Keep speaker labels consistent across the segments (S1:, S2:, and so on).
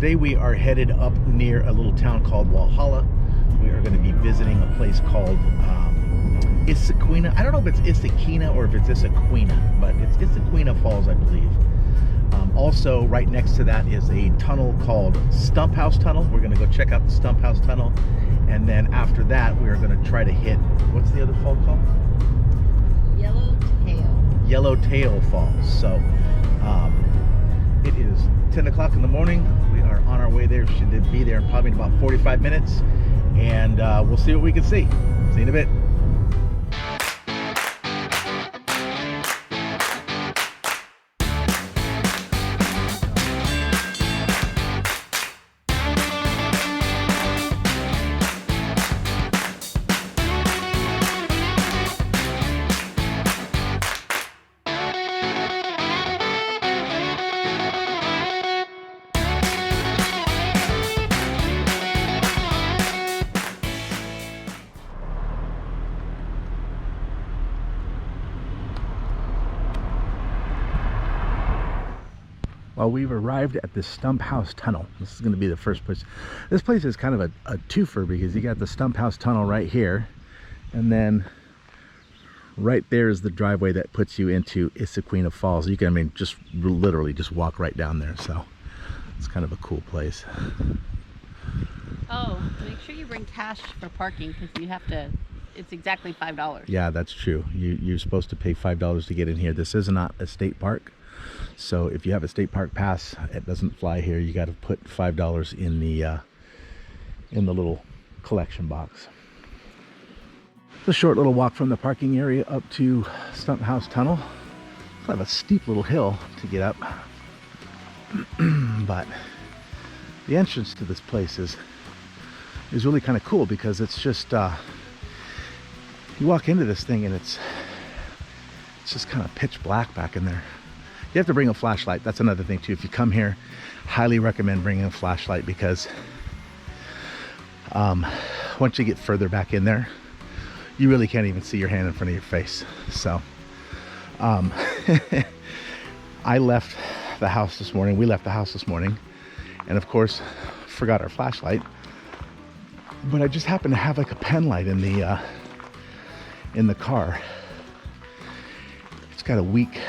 S1: Today we are headed up near a little town called Walhalla. We are going to be visiting a place called Issaqueena. I don't know if it's Issaqueena or if it's Issaqueena, but it's Issaqueena Falls, I believe. Also, right next to that is a tunnel called Stumphouse Tunnel. We're going to go check out the Stumphouse Tunnel. And then after that, we are going to try to hit, what's the other fall called? Yellowtail Falls. So it is 10 o'clock in the morning. We are on our way there. Should be there in probably about 45 minutes. And we'll see what we can see. See you in a bit. Well, we've arrived at the Stumphouse Tunnel. This is going to be the first place. This place is kind of a twofer because you got the Stumphouse Tunnel right here, and then right there is the driveway that puts you into Issaqueena Falls. You can, I mean, just literally just walk right down there. So it's kind of a cool place.
S2: Oh, make sure you bring cash for parking because you have to. It's exactly $5.
S1: Yeah, that's true. You're supposed to pay $5 to get in here. This is not a state park. So if you have a state park pass, it doesn't fly here. You got to put $5 in the little collection box. It's a short little walk from the parking area up to Stumphouse Tunnel. It's kind of a steep little hill to get up, but the entrance to this place is really kind of cool because it's just you walk into this thing and it's just kind of pitch black back in there. You have to bring a flashlight. That's another thing too. If you come here, highly recommend bringing a flashlight because once you get further back in there, you really can't even see your hand in front of your face. So I left the house this morning. We left the house this morning, and of course, forgot our flashlight. But I just happened to have like a pen light in the car. It's got a weak.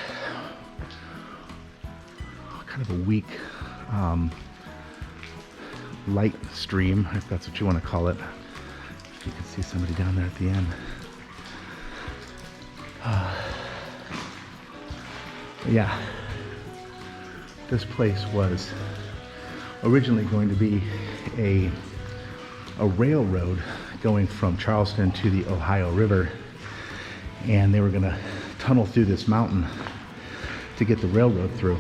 S1: Kind of a weak light stream, if that's what you want to call it. You can see somebody down there at the end. Yeah, this place was originally going to be a railroad going from Charleston to the Ohio River, and they were going to tunnel through this mountain to get the railroad through.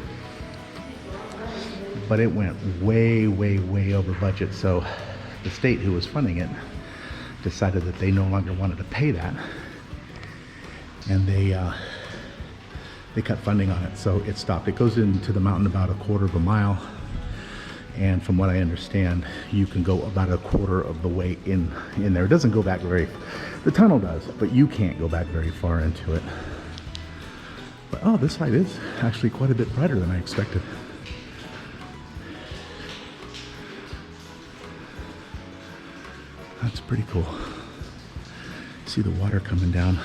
S1: But it went way, way, way over budget. So the state who was funding it decided that they no longer wanted to pay that, and they cut funding on it. So it stopped. It goes into the mountain about a quarter of a mile, and from what I understand, you can go about a quarter of the way in there. It doesn't go back very. The tunnel does, but you can't go back very far into it. But oh, this light is actually quite a bit brighter than I expected. That's pretty cool. See the water coming down.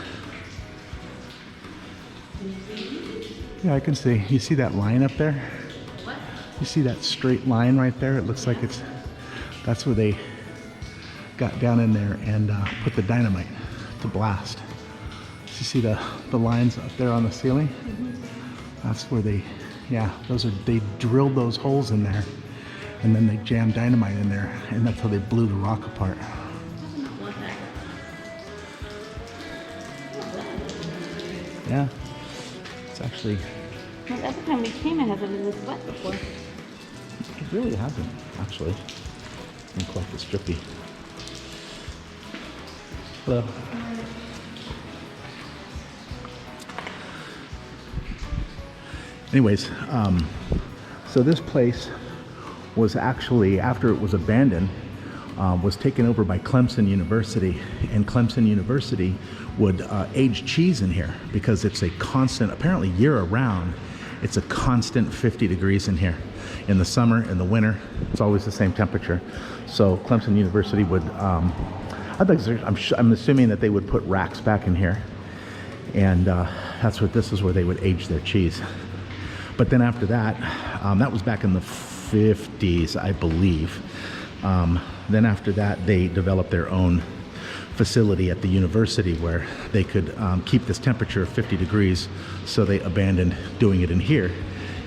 S1: Yeah, I can see. You see that line up there?
S2: What?
S1: You see that straight line right there? It looks like that's where they got down in there and put the dynamite to blast. So you see the lines up there on the ceiling? Mm-hmm. That's where they drilled those holes in there, and then they jammed dynamite in there, and that's how they blew the rock apart. Yeah, it's actually.
S2: Well, every time we came, it hasn't been this wet before.
S1: It really hasn't, actually. I'm quite this drippy. Hello. Anyways, so this place was actually, after it was abandoned, was taken over by Clemson University, and Clemson University would age cheese in here because it's a constant, apparently year-round, It's a constant 50 degrees in here. In the summer, in the winter, it's always the same temperature. So Clemson University would, I'm assuming that they would put racks back in here. And this is where they would age their cheese. But then after that, that was back in the 50s, I believe. Then after that, they developed their own facility at the university where they could keep this temperature of 50 degrees. So they abandoned doing it in here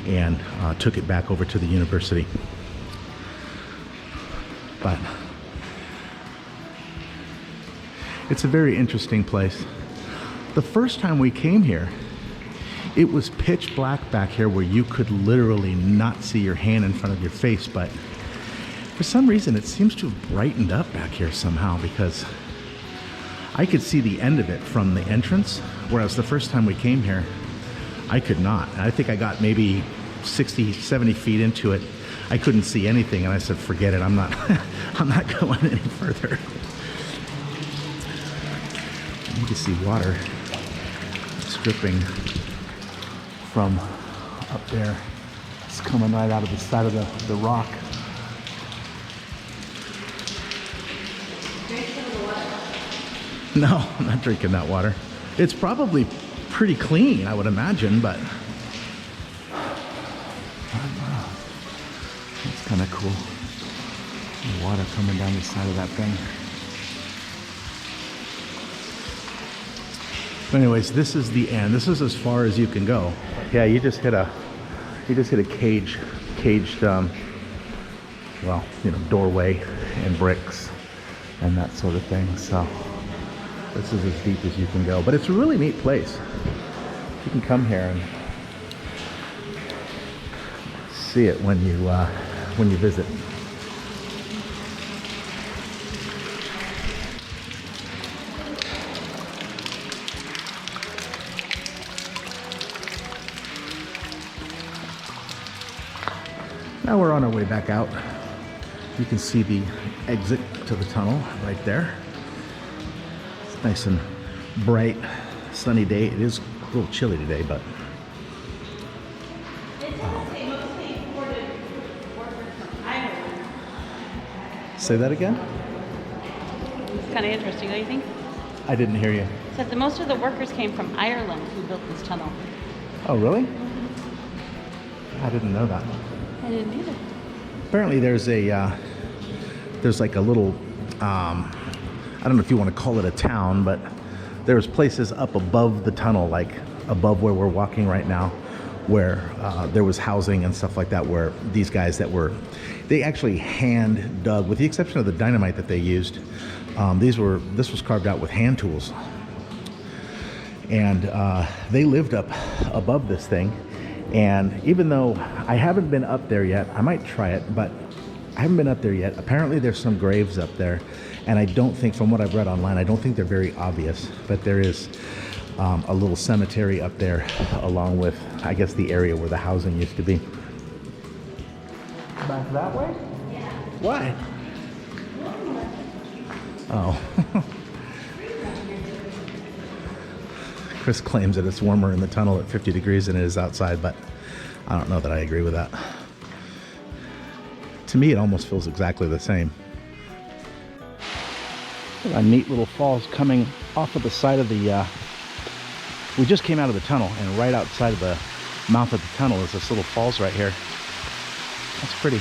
S1: and took it back over to the university. But it's a very interesting place. The first time we came here, it was pitch black back here where you could literally not see your hand in front of your face, but for some reason it seems to have brightened up back here somehow, because I could see the end of it from the entrance, whereas the first time we came here, I could not. And I think I got maybe 60, 70 feet into it. I couldn't see anything, and I said, forget it, I'm not I'm not going any further. You can see water dripping from up there. It's coming right out of the side of the rock. No, I'm not drinking that water. It's probably pretty clean, I would imagine, but it's kind of cool. The water coming down the side of that thing. But anyways, this is the end. This is as far as you can go. Yeah, you just hit a caged, well, you know, doorway and bricks and that sort of thing. So this is as deep as you can go. But it's a really neat place. You can come here and see it when you visit. Now we're on our way back out. You can see the exit to the tunnel right there. It's nice and bright, sunny day. It is a little chilly today, but say that again?
S2: It's kind of interesting, don't you think?
S1: I didn't hear you.
S2: It said that most of the workers came from Ireland who built this tunnel.
S1: Oh, really? I didn't know that.
S2: I didn't either.
S1: Apparently there's like a little, I don't know if you want to call it a town, but there's places up above the tunnel, like above where we're walking right now, where there was housing and stuff like that, where these guys they actually hand dug, with the exception of the dynamite that they used. This was carved out with hand tools. And they lived up above this thing. And even though I haven't been up there yet, I might try it, but I haven't been up there yet. Apparently there's some graves up there, and I don't think, from what I've read online, I don't think they're very obvious, but there is a little cemetery up there along with, I guess, the area where the housing used to be. Back that way? Yeah. Why? Oh. Chris claims that it's warmer in the tunnel at 50 degrees than it is outside, but I don't know that I agree with that. To me, it almost feels exactly the same. A neat little falls coming off of the side of the, we just came out of the tunnel, and right outside of the mouth of the tunnel is this little falls right here. That's pretty.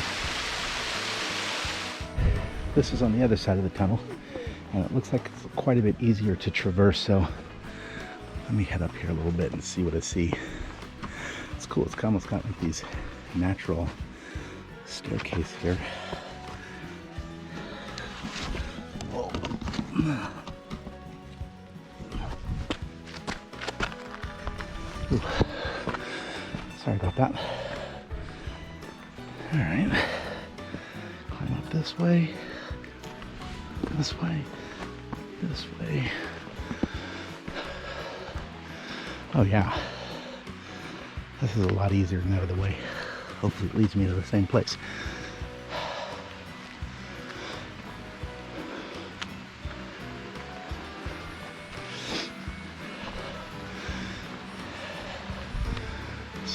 S1: This is on the other side of the tunnel, and it looks like it's quite a bit easier to traverse, so let me head up here a little bit and see what I see. It's cool. It's almost got like these natural staircase here. Whoa. Ooh. Sorry about that. All right. Climb up this way, this way, this way. Oh yeah, this is a lot easier than that other way. Hopefully it leads me to the same place.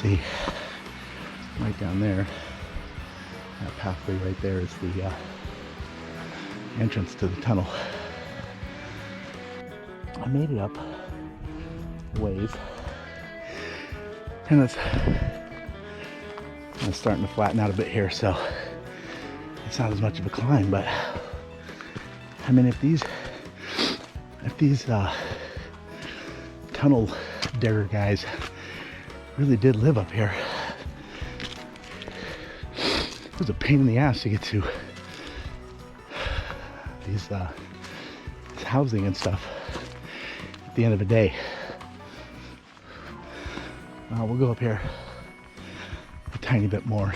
S1: See, right down there, that pathway right there is the entrance to the tunnel. I made it up a ways, and it's starting to flatten out a bit here, so it's not as much of a climb. But I mean, if these tunnel digger guys really did live up here, it was a pain in the ass to get to these housing and stuff at the end of the day. We'll go up here a tiny bit more,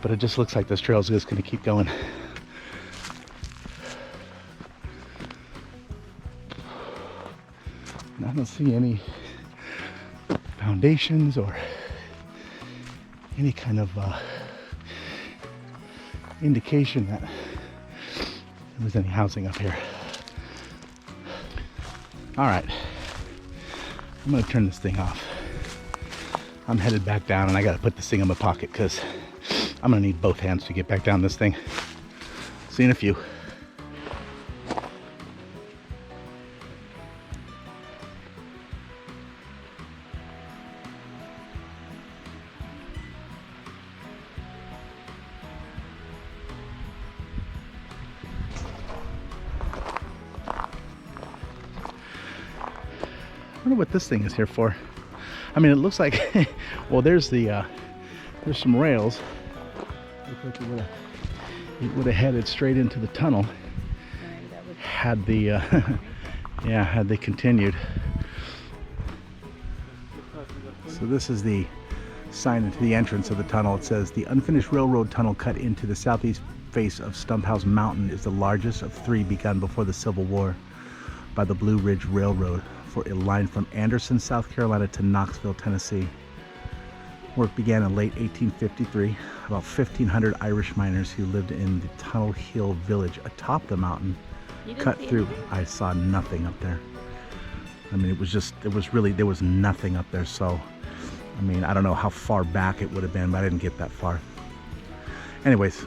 S1: but it just looks like this trail is just going to keep going. And I don't see any foundations or any kind of indication that there was any housing up here. All right, I'm gonna turn this thing off. I'm headed back down, and I gotta put this thing in my pocket because I'm gonna need both hands to get back down this thing. See you in a few. I wonder what this thing is here for. I mean, it looks like, well, there's some rails. Looks like it would have headed straight into the tunnel had the, yeah, had they continued. So this is the sign into the entrance of the tunnel. It says, the unfinished railroad tunnel cut into the southeast face of Stumphouse Mountain is the largest of three begun before the Civil War by the Blue Ridge Railroad for a line from Anderson, South Carolina to Knoxville, Tennessee. Work began in late 1853. About 1,500 Irish miners who lived in the Tunnel Hill village atop the mountain cut through. I saw nothing up there. I mean, it was really, there was nothing up there. So, I mean, I don't know how far back it would have been, but I didn't get that far. Anyways,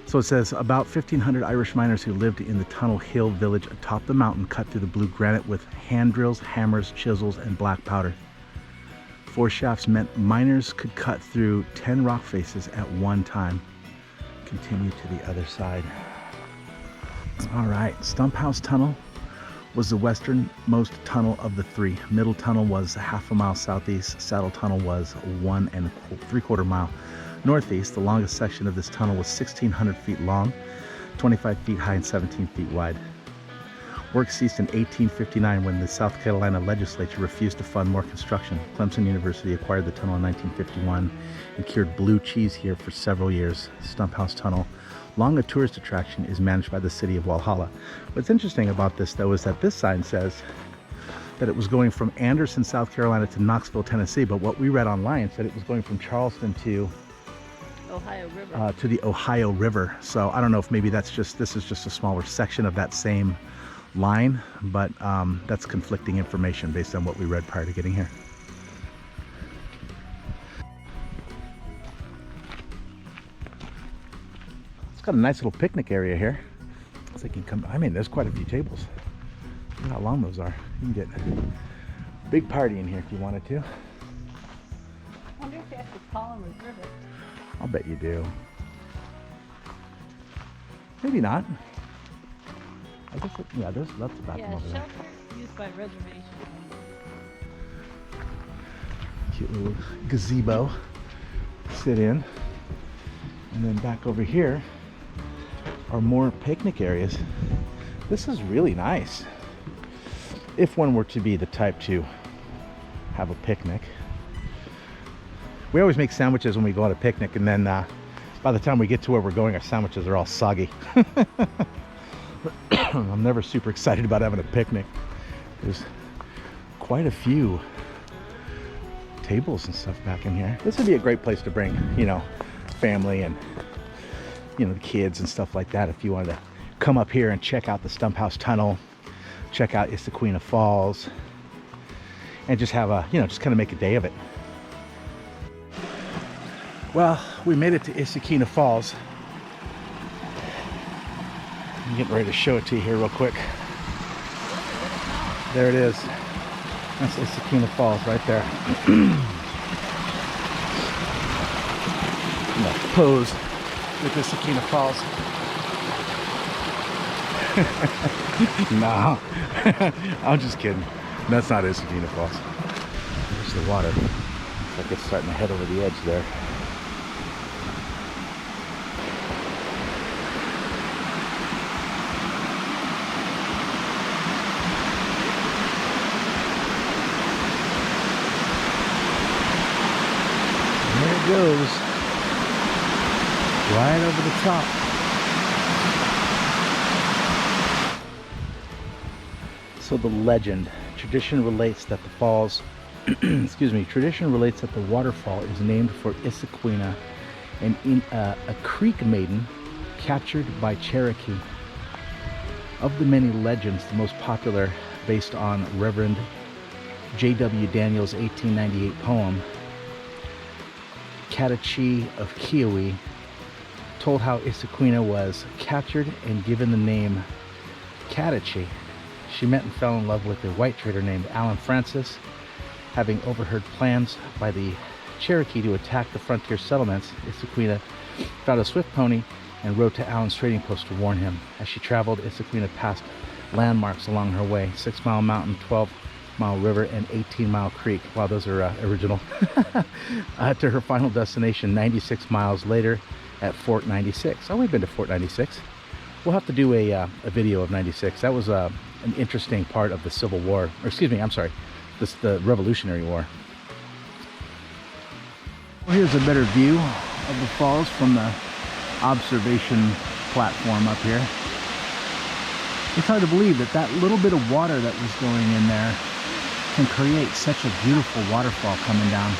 S1: so it says about 1,500 Irish miners who lived in the Tunnel Hill village atop the mountain cut through the blue granite with hand drills, hammers, chisels, and black powder. 4 shafts meant miners could cut through 10 rock faces at one time. Continue to the other side. All right, Stumphouse Tunnel was the westernmost tunnel of the three. Middle Tunnel was half a mile southeast. Saddle Tunnel was 1 3/4 mile northeast. The longest section of this tunnel was 1,600 feet long, 25 feet high, and 17 feet wide. Work ceased in 1859 when the South Carolina legislature refused to fund more construction. Clemson University acquired the tunnel in 1951 and cured blue cheese here for several years. Stumphouse Tunnel, long a tourist attraction, is managed by the city of Walhalla. What's interesting about this, though, is that this sign says that it was going from Anderson, South Carolina to Knoxville, Tennessee, but what we read online said it was going from Charleston to the Ohio River. So I don't know if maybe this is just a smaller section of that same line, but that's conflicting information based on what we read prior to getting here. It's got a nice little picnic area here. So you can come, I mean, there's quite a few tables. Look at how long those are. You can get a big party in here if you wanted to.
S2: I wonder if you have to call and reserve it.
S1: I'll bet you do. Maybe not. I guess yeah, that's the bathroom over there.
S2: Shelter used by reservation.
S1: Cute little gazebo. Sit in. And then back over here are more picnic areas. This is really nice. If one were to be the type to have a picnic. We always make sandwiches when we go on a picnic, and then by the time we get to where we're going, our sandwiches are all soggy. I'm never super excited about having a picnic. There's quite a few tables and stuff back in here. This would be a great place to bring, family and, the kids and stuff like that. If you wanted to come up here and check out the Stumphouse Tunnel, check out Issaqueena Falls, and just have just kind of make a day of it. Well, we made it to Issaqueena Falls. I'm getting ready to show it to you here real quick. There it is. That's Issaqueena Falls right there. I'm gonna pose with Issaqueena Falls. No, I'm just kidding. That's not Issaqueena Falls. There's the water. Looks like it's starting to head over the edge there. There it goes. Right over the top. So the legend, tradition relates that the falls, tradition relates that the waterfall is named for Issaqueena, a Creek maiden captured by Cherokee. Of the many legends, the most popular, based on Reverend J.W. Daniels' 1898 poem, Catachee of Kiowa, told how Issaqueena was captured and given the name Catachee. She met and fell in love with a white trader named Allen Francis. Having overheard plans by the Cherokee to attack the frontier settlements, Issaqueena found a swift pony and rode to Allen's trading post to warn him. As she traveled, Issaqueena passed landmarks along her way: 6 Mile Mountain, 12 Mile River, and 18 Mile Creek. Wow, those are original. To her final destination 96 miles later at Fort 96. Oh, we've been to Fort 96. We'll have to do a video of 96. That was an interesting part of the Civil War, or excuse me, I'm sorry, the Revolutionary War. Well, here's a better view of the falls from the observation platform up here. It's hard to believe that that little bit of water that was going in there can create such a beautiful waterfall coming down.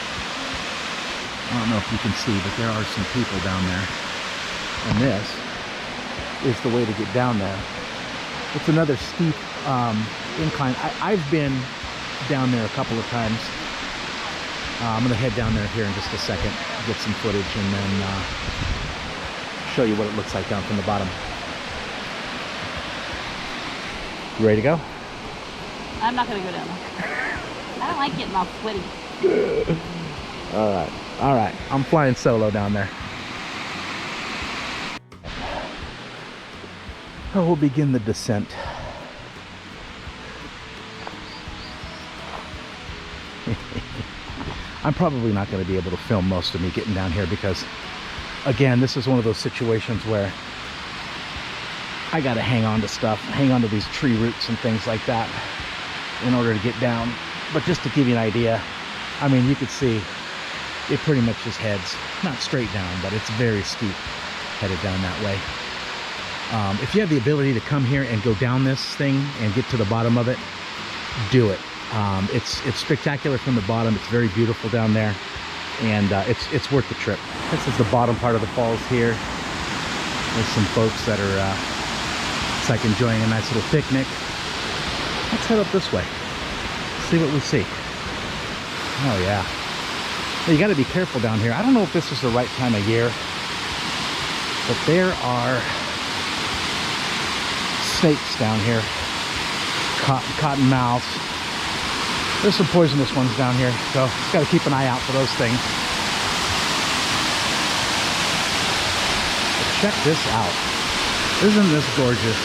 S1: I don't know if you can see, but there are some people down there. And this is the way to get down there. It's another steep incline. I've been down there a couple of times. I'm going to head down there here in just a second, get some footage, and then show you what it looks like down from the bottom. You ready to go?
S2: I'm not going to go down there. I don't like getting all sweaty.
S1: All right. I'm flying solo down there. Oh, we'll begin the descent. I'm probably not going to be able to film most of me getting down here because, again, this is one of those situations where I got to hang on to stuff, hang on to these tree roots and things like that in order to get down. But just to give you an idea, I mean, you could see it pretty much just heads, not straight down, but it's very steep headed down that way. If you have the ability to come here and go down this thing and get to the bottom of it, do it. It's spectacular from the bottom. It's very beautiful down there, and it's worth the trip. This is the bottom part of the falls here. There's some folks that are it's like enjoying a nice little picnic. Let's head up this way, see what we see. Oh yeah. You got to be careful down here. I don't know if this is the right time of year, but there are snakes down here, cottonmouths. There's some poisonous ones down here, so just got to keep an eye out for those things. But check this out. Isn't this gorgeous?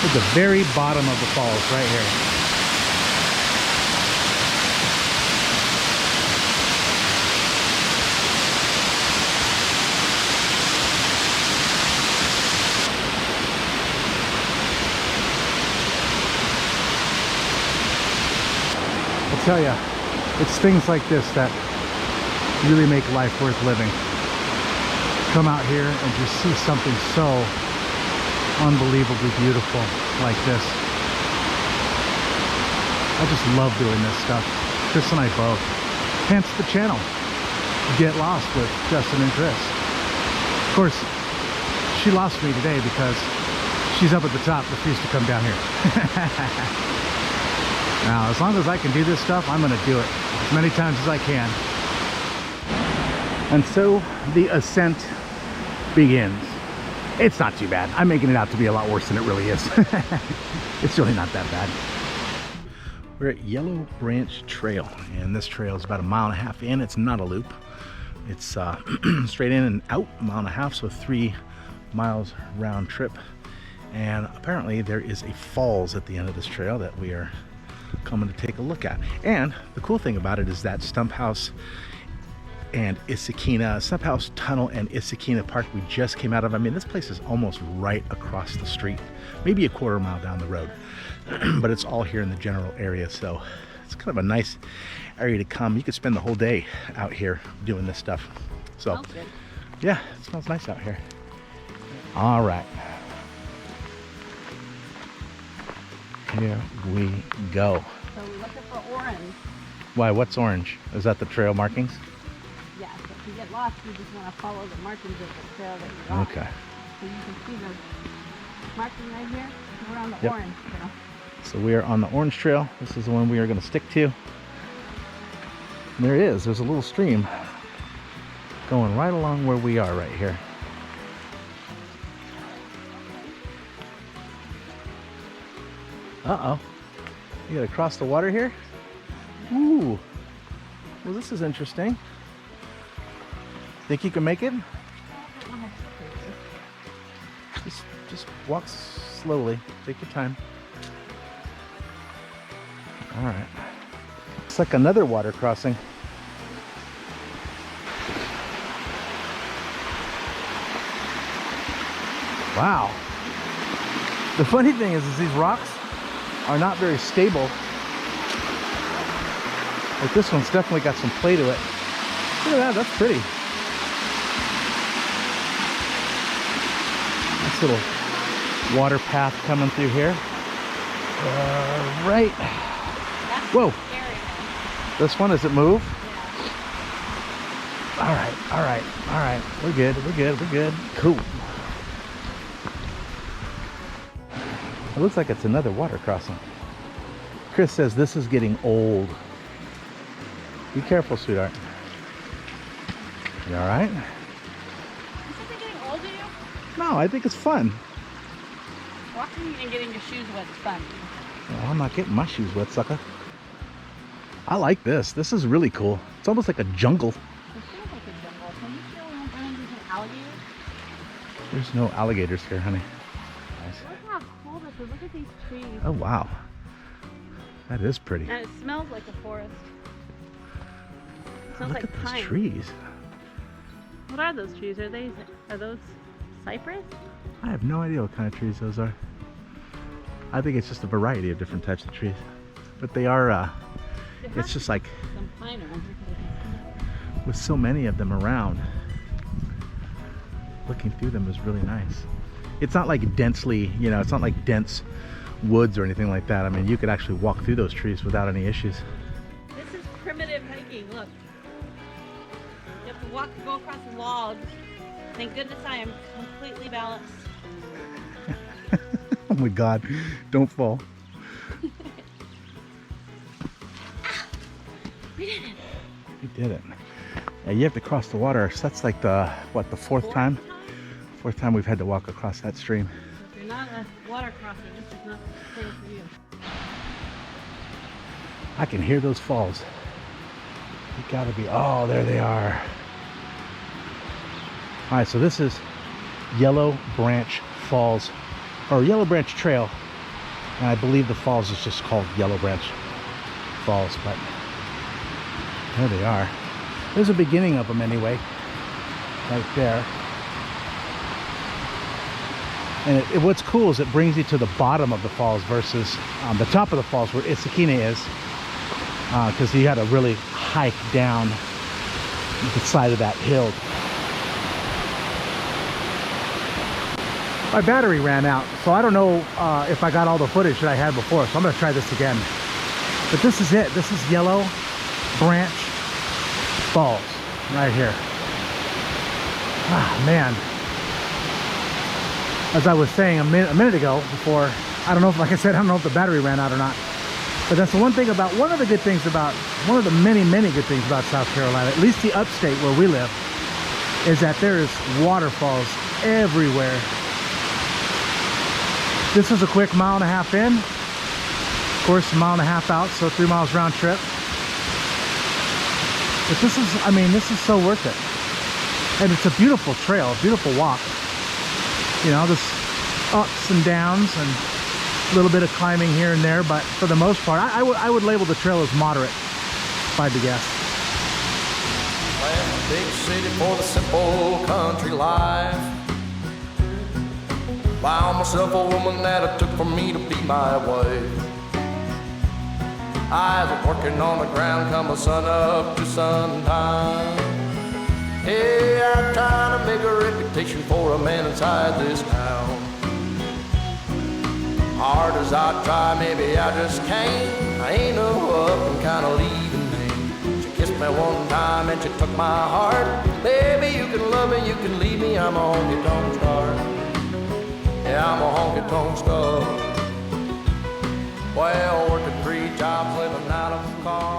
S1: At the very bottom of the falls right here. I tell ya, it's things like this that really make life worth living. Come out here and just see something so unbelievably beautiful like this. I just love doing this stuff. Chris and I both. Hence the channel, Get Lost with Justin and Chris. Of course, she lost me today because she's up at the top, refused to come down here. Now, as long as I can do this stuff, I'm going to do it as many times as I can. And so the ascent begins. It's not too bad. I'm making it out to be a lot worse than it really is. It's really not that bad. We're at Yellow Branch Trail, and this trail is about 1.5 miles in. It's not a loop. It's straight in and out, 1.5 miles, so 3 miles round trip. And apparently there is a falls at the end of this trail that we are coming to take a look at. And the cool thing about it is that Stumphouse Tunnel and Issaqueena Park we just came out of. I mean, this place is almost right across the street, maybe a 1/4 mile down the road. But it's all here in the general area, so it's kind of a nice area to come. You could spend the whole day out here doing this stuff. So
S2: Smells good.
S1: yeah, it smells nice out here. All right, here we go.
S2: So we're looking for orange.
S1: Why, what's orange? Is that the trail markings?
S2: Yeah, so if you get lost, you just want to follow the markings of the trail that you're on.
S1: Okay.
S2: So you can see the marking right here. We're on the
S1: Yep.
S2: orange trail.
S1: So we are on the orange trail. This is the one we are going to stick to. And there it is. There's a little stream going right along where we are right here. Uh-oh. You gotta cross the water here? Ooh. Well, this is interesting. Think you can make it? Just walk slowly. Take your time. All right. It's like another water crossing. Wow. The funny thing is these rocks are not very stable. But this one's definitely got some play to it. Look at that, that's pretty. Nice little water path coming through here. Right. Whoa. This one, does it move?
S2: Yeah.
S1: All right, all right, all right. We're good, we're good, we're good. Cool. It looks like it's another water crossing. Chris says this is getting old. Be careful, sweetheart. You all right?
S2: You said they're getting old to you?
S1: No, I think it's fun.
S2: Walking and getting your shoes wet is fun.
S1: Well, I'm not getting my shoes wet, sucker. I like this. This is really cool. It's almost like a jungle.
S2: It feels like a jungle. Can you feel when we're running into alligators?
S1: There's no alligators here, honey. Nice.
S2: Look how cool this is. Look at these trees.
S1: Oh, wow. That is pretty.
S2: And it smells like a forest. It smells
S1: Look
S2: like
S1: at those
S2: pine.
S1: trees.
S2: What are those trees? Are those cypress?
S1: I have no idea what kind of trees those are. I think it's just a variety of different types of trees. But they are, it's just like,
S2: Some pine around here because I can see it.
S1: with so many of them around, looking through them is really nice. It's not like densely, you know, it's not like dense woods or anything like that. I mean, you could actually walk through those trees without any issues.
S2: This is primitive hiking. Look. You have to go across logs. Thank goodness I am completely balanced.
S1: Oh my God, don't fall.
S2: We did it.
S1: You did it. Yeah, you have to cross the water. So that's like the, what, the fourth time? Fourth time we've had to walk across that stream.
S2: If you're not a water crosser, this is not the thing for you.
S1: I can hear those falls. You gotta be, oh, there they are. All right, so this is Yellow Branch Falls, or Yellow Branch Trail. And I believe the falls is just called Yellow Branch Falls, but there they are. There's a beginning of them anyway, right there. And what's cool is it brings you to the bottom of the falls versus the top of the falls where Issaqueena is, because you had to really hike down the side of that hill. My battery ran out, so I don't know if I got all the footage that I had before, so I'm gonna try this again. But this is it. This is Yellow Branch Falls right here. Ah, man. As I was saying a minute ago before, I don't know if, like I said, I don't know if the battery ran out or not. But that's the one thing about, one of the many, many good things about South Carolina, at least the upstate where we live, is that there is waterfalls everywhere. This is a quick 1.5 miles in. Of course, 1.5 miles out, so 3 miles round trip. But this is, I mean, this is so worth it. And it's a beautiful trail, a beautiful walk. You know, there's ups and downs and a little bit of climbing here and there, but for the most part, I would label the trail as moderate, if I had to guess.
S3: Well, big city for the simple country life. Found myself a woman that it took for me to be my wife. I was working on the ground, come the sun up to sundown. Hey, I'm trying to make a reputation for a man inside this town. Hard as I try, maybe I just can't. I ain't no up and kinda leaving me. She kissed me one time and she took my heart. Baby, you can love me, you can leave me, I'm a honky-tonk star. Yeah, I'm a honky-tonk star. Well, working 3 jobs, living out of a car.